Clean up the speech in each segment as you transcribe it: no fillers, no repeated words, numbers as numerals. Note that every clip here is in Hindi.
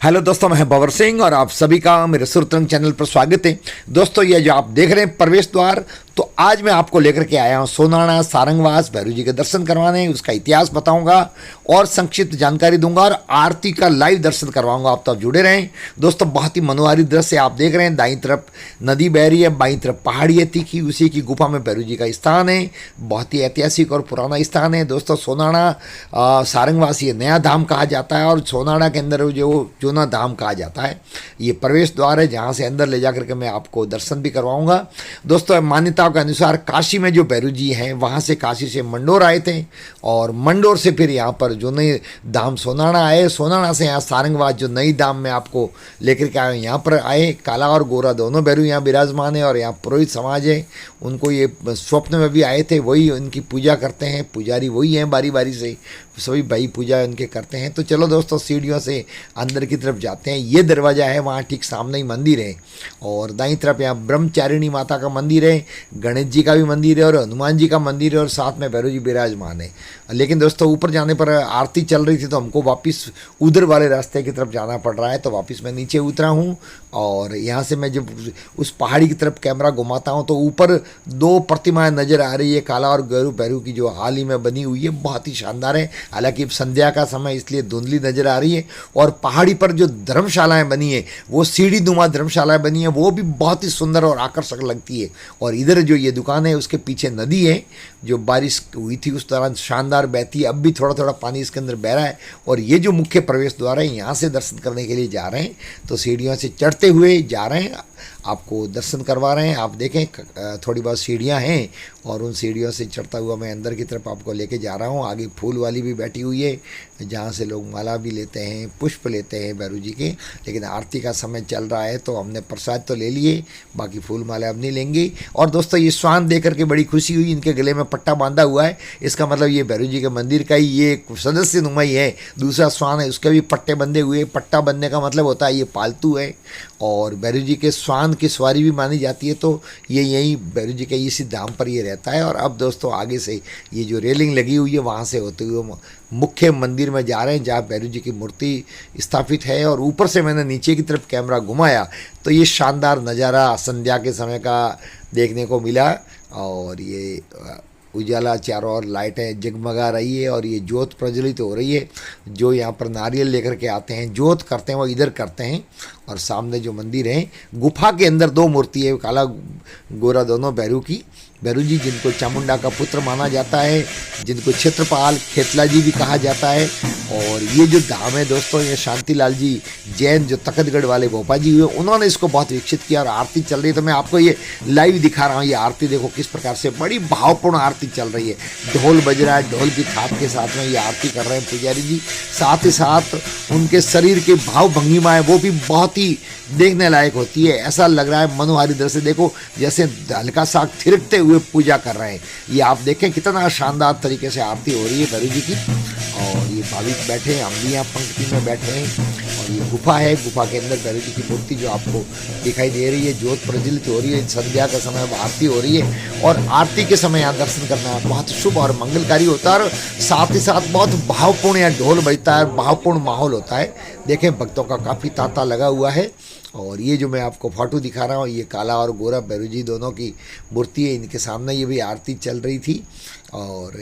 हेलो दोस्तों, मैं बबर सिंह और आप सभी का मेरे सुरतरंग चैनल पर स्वागत है। दोस्तों, ये जो आप देख रहे हैं प्रवेश द्वार, तो आज मैं आपको लेकर के आया हूँ सोनाड़ा सारंगवास भैरव जी के दर्शन करवाने। उसका इतिहास बताऊंगा और संक्षिप्त जानकारी दूंगा और आरती का लाइव दर्शन करवाऊंगा। आप तो आप जुड़े रहें। दोस्तों, बहुत ही मनोहारी दृश्य आप देख रहे हैं। दाईं तरफ नदी बह रही है, बाईं तरफ पहाड़ी है तीखी, उसी की गुफा में भैरव जी का स्थान है। बहुत ही ऐतिहासिक और पुराना स्थान है। दोस्तों, सोनाड़ा सारंगवास ये नया धाम कहा जाता है और सोनाड़ा के अंदर जो जूना धाम कहा जाता है। ये प्रवेश द्वार है जहाँ से अंदर ले जा करके मैं आपको दर्शन भी करवाऊंगा। दोस्तों, मान्यताओं के अनुसार काशी में जो भैरव जी हैं, वहाँ से काशी से मंडोर आए थे और मंडोर से फिर यहाँ पर जो नई धाम सोनाड़ा आए, सोनाड़ा से यहाँ सारंगवास जो नई धाम में आपको लेकर के आए, यहाँ पर आए। काला और गोरा दोनों भैरव यहाँ विराजमान है और यहाँ पुरोहित समाज है, उनको ये स्वप्न में भी आए थे, वही उनकी पूजा करते हैं। पुजारी वही हैं, बारी बारी से सभी भाई पूजा उनके करते हैं। तो चलो दोस्तों, सीढ़ियों से अंदर की तरफ जाते हैं। ये दरवाज़ा है, वहाँ ठीक सामने ही मंदिर है और दाईं तरफ यहाँ ब्रह्मचारिणी माता का मंदिर है, गणेश जी का भी मंदिर है और हनुमान जी का मंदिर है और साथ में भैरव जी विराजमान है। लेकिन दोस्तों, ऊपर जाने पर आरती चल रही थी तो हमको वापस उधर वाले रास्ते की तरफ जाना पड़ रहा है, तो वापस मैं नीचे उतरा हूँ। और यहाँ से मैं जब उस पहाड़ी की तरफ कैमरा घुमाता हूँ तो ऊपर दो प्रतिमाएं नज़र आ रही है, काला और गौरू भैरव की, जो हाल ही में बनी हुई है, बहुत ही शानदार है। हालांकि संध्या का समय इसलिए धुंधली नज़र आ रही है। और पहाड़ी पर जो धर्मशालाएं बनी है, वो सीढ़ी नुमा धर्मशालाएं बनी है, वो भी बहुत ही सुंदर और आकर्षक लगती है। और इधर जो ये दुकान है, उसके पीछे नदी है, जो बारिश हुई थी उस दौरान शानदार बहती है। अब भी थोड़ा थोड़ा पानी इसके अंदर बह रहा है। और ये जो मुख्य प्रवेश द्वार है, यहाँ से दर्शन करने के लिए जा रहे हैं, तो सीढ़ियों से चढ़ते हुए जा रहे हैं, आपको दर्शन करवा रहे हैं। आप देखें, थोड़ी बहुत सीढ़ियाँ हैं और उन सीढ़ियों से चढ़ता हुआ मैं अंदर की तरफ आपको लेके जा रहा हूँ। आगे फूल वाली भी बैठी हुई है, जहाँ से लोग माला भी लेते हैं, पुष्प लेते हैं भैरव जी के। लेकिन आरती का समय चल रहा है तो हमने प्रसाद तो ले लिए, बाकी फूल माला अब नहीं लेंगे। और दोस्तों, ये स्वान देख करके बड़ी खुशी हुई। इनके गले में पट्टा बांधा हुआ है, इसका मतलब ये भैरव जी के मंदिर का ही ये सदस्य नुमा ही है। दूसरा स्वान है, उसके भी पट्टे बंधे हुए। पट्टा बंधने का मतलब होता है ये पालतू है और भैरव जी के स्वान की सवारी भी मानी जाती है। तो ये यही भैरव जी के इसी धाम पर ये रहता है। और अब दोस्तों, आगे से ये जो रेलिंग लगी हुई है, वहाँ से होते हुए मुख्य मंदिर में जा रहे हैं, जहाँ भैरव जी की मूर्ति स्थापित है। और ऊपर से मैंने नीचे की तरफ कैमरा घुमाया तो ये शानदार नज़ारा संध्या के समय का देखने को मिला। और ये उजाला, चारों ओर लाइटें जगमगा रही है और ये ज्योत प्रज्वलित हो रही है। जो यहाँ पर नारियल लेकर के आते हैं, ज्योत करते हैं, वो इधर करते हैं। और सामने जो मंदिर है, गुफा के अंदर दो मूर्ति है, काला गोरा दोनों भैरव की। भैरव जी जिनको चामुंडा का पुत्र माना जाता है, जिनको क्षेत्रपाल खेतला जी भी कहा जाता है। और ये जो धाम है दोस्तों, ये शांतिलाल जी जैन, जो तखतगढ़ वाले भोपा जी हुए, उन्होंने इसको बहुत विकसित किया। और आरती चल रही है तो मैं आपको ये लाइव दिखा रहा हूँ। ये आरती देखो किस प्रकार से बड़ी भावपूर्ण आरती चल रही है। ढोल बज रहा है, ढोल की थाप के साथ में ये आरती कर रहे हैं पुजारी जी। साथ ही साथ उनके शरीर के भाव भंगिमा है, वो भी बहुत ही देखने लायक होती है। ऐसा लग रहा है मनोहारी दृश्य, देखो जैसे हल्का सा थिरकते हुए पूजा कर रहे हैं। ये आप देखें कितना शानदार तरीके से आरती हो रही है भैरव जी की। और ये भाविक बैठे हैं, हम भी यहाँ पंक्ति में बैठे हैं। और ये गुफा है, गुफा के अंदर भैरव जी की मूर्ति जो आपको दिखाई दे रही है, ज्योत प्रज्वलित हो रही है। संध्या का समय आरती हो रही है और आरती के समय यहाँ दर्शन करना बहुत शुभ और मंगलकारी होता है। और साथ ही साथ बहुत भावपूर्ण यहाँ ढोल बजता है, भावपूर्ण माहौल होता है। देखें, भक्तों का काफ़ी तांता लगा हुआ है। और ये जो मैं आपको फोटो दिखा रहा हूँ, ये काला और गोरा भैरव जी दोनों की मूर्ति है। इनके सामने ये भी आरती चल रही थी। और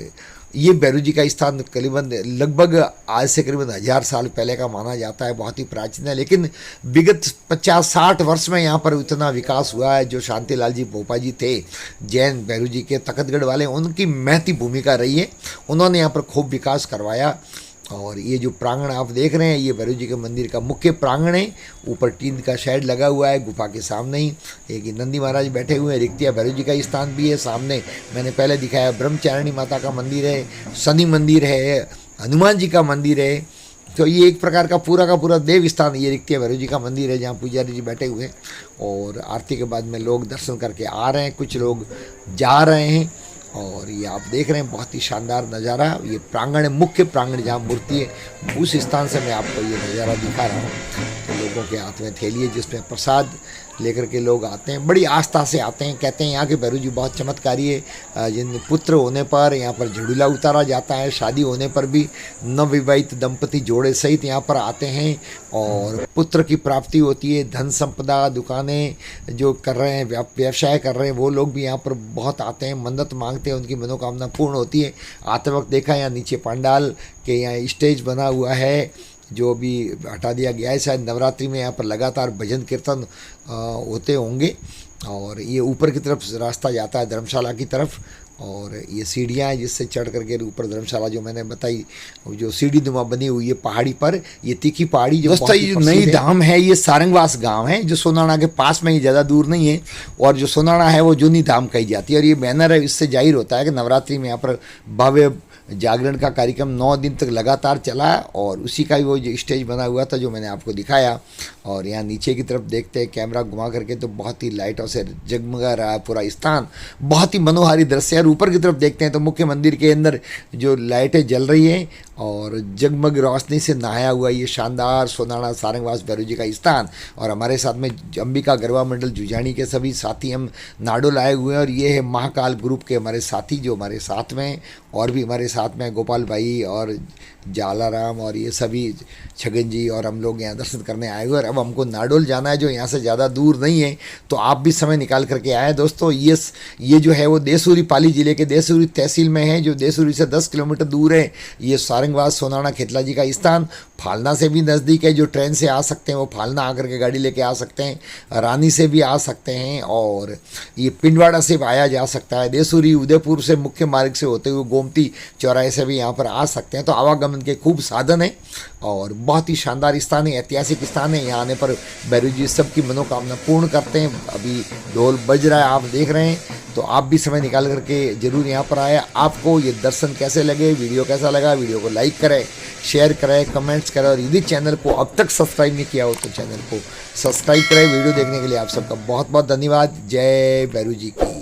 ये भैरव जी का स्थान करीबन लगभग आज से करीबन 1000 साल पहले का माना जाता है, बहुत ही प्राचीन है। लेकिन विगत 50-60 वर्ष में यहाँ पर इतना विकास हुआ है। जो शांतिलाल जी भोपा जी थे, जैन भैरव जी के तखतगढ़ वाले, उनकी महती भूमिका रही है। उन्होंने यहाँ पर खूब विकास करवाया। और ये जो प्रांगण आप देख रहे हैं, ये भैरव जी के मंदिर का मुख्य प्रांगण है। ऊपर टीन का शेड लगा हुआ है, गुफा के सामने ही एक नंदी महाराज बैठे हुए हैं। रिक्तिया भैरव जी का स्थान भी है। सामने मैंने पहले दिखाया ब्रह्मचारिणी माता का मंदिर है, शनि मंदिर है, हनुमान जी का मंदिर है। तो ये एक प्रकार का पूरा देव स्थान, ये रिक्तिया भैरव जी का मंदिर है, जहाँ पुजारी जी बैठे हुए हैं। और आरती के बाद में लोग दर्शन करके आ रहे हैं, कुछ लोग जा रहे हैं। और ये आप देख रहे हैं बहुत ही शानदार नज़ारा। ये प्रांगण है, मुख्य प्रांगण जहाँ मूर्ति है, उस स्थान से मैं आपको ये नज़ारा दिखा रहा हूँ। तो लोगों के हाथ में थैली है जिसमें प्रसाद लेकर के लोग आते हैं, बड़ी आस्था से आते हैं। कहते हैं यहाँ के भैरू जी बहुत चमत्कारी है। जिन पुत्र होने पर यहाँ पर झुड़ूला उतारा जाता है, शादी होने पर भी नवविवाहित दंपति जोड़े सहित यहाँ पर आते हैं और पुत्र की प्राप्ति होती है। धन संपदा, दुकानें जो कर रहे हैं, व्यवसाय कर रहे हैं, वो लोग भी यहाँ पर बहुत आते हैं, मन्नत मांगते हैं, उनकी मनोकामना पूर्ण होती है। आते वक्त देखा यहाँ नीचे पंडाल के यहाँ स्टेज बना हुआ है जो अभी हटा दिया गया है। शायद नवरात्रि में यहाँ पर लगातार भजन कीर्तन होते होंगे। और ये ऊपर की तरफ रास्ता जाता है धर्मशाला की तरफ, और ये सीढ़ियाँ हैं जिससे चढ़ करके ऊपर धर्मशाला जो मैंने बताई, जो सीढ़ी नुमा बनी हुई है पहाड़ी पर, ये तीखी पहाड़ी जो दोस्तों ये नई धाम है, ये सारंगवास गांव है जो सोनाड़ा के पास में ही, ज़्यादा दूर नहीं है। और जो सोनाड़ा है वो जूनी धाम कही जाती है। और ये बैनर है, इससे जाहिर होता है कि नवरात्रि में यहाँ पर भव्य जागरण का कार्यक्रम 9 दिन तक लगातार चला और उसी का ही वो जो स्टेज बना हुआ था जो मैंने आपको दिखाया। और यहाँ नीचे की तरफ देखते हैं कैमरा घुमा करके तो बहुत ही लाइटों से जगमगा रहा है पूरा स्थान, बहुत ही मनोहारी दृश्य है। ऊपर की तरफ देखते हैं तो मुख्य मंदिर के अंदर जो लाइटें जल रही हैं और जगमग रोशनी से नहाया हुआ ये शानदार सोनाड़ा सारंगवास भैरू जी का स्थान। और हमारे साथ में अंबिका गरबा मंडल जुजानी के सभी साथी हम नाडोल आए हुए हैं। और ये है महाकाल ग्रुप के हमारे साथी जो हमारे साथ में, और भी हमारे साथ में गोपाल भाई और जालाराम और ये सभी छगन जी, और हम लोग यहाँ दर्शन करने आए हुए। और अब हमको नाडोल जाना है जो यहाँ से ज़्यादा दूर नहीं है, तो आप भी समय निकाल करके आए दोस्तों। ये जो है वो देसूरी पाली ज़िले के देसूरी तहसील में है, जो देसूरी से 10 किलोमीटर दूर है। ये सारंगवास सोनाड़ा खेतला जी का स्थान फालना से भी नज़दीक है। जो ट्रेन से आ सकते हैं वो फालना आकर के गाड़ी लेके आ सकते हैं, रानी से भी आ सकते हैं, और ये पिंडवाड़ा से भी आया जा सकता है। देसूरी उदयपुर से मुख्य मार्ग से होते हुए गोमती चौराहे से भी यहाँ पर आ सकते हैं। तो आवागमन के खूब साधन है और बहुत ही शानदार स्थान है, ऐतिहासिक स्थान है। यहाँ आने पर भैरू जी सबकी मनोकामना पूर्ण करते हैं। अभी ढोल बज रहा है, आप देख रहे हैं, तो आप भी समय निकाल करके ज़रूर यहाँ पर आए। आपको ये दर्शन कैसे लगे, वीडियो कैसा लगा, वीडियो को लाइक करें, शेयर करें, कमेंट्स करें, और यदि चैनल को अब तक सब्सक्राइब नहीं किया हो तो चैनल को सब्सक्राइब करें। वीडियो देखने के लिए आप सबका बहुत बहुत धन्यवाद। जय भैरू जी की।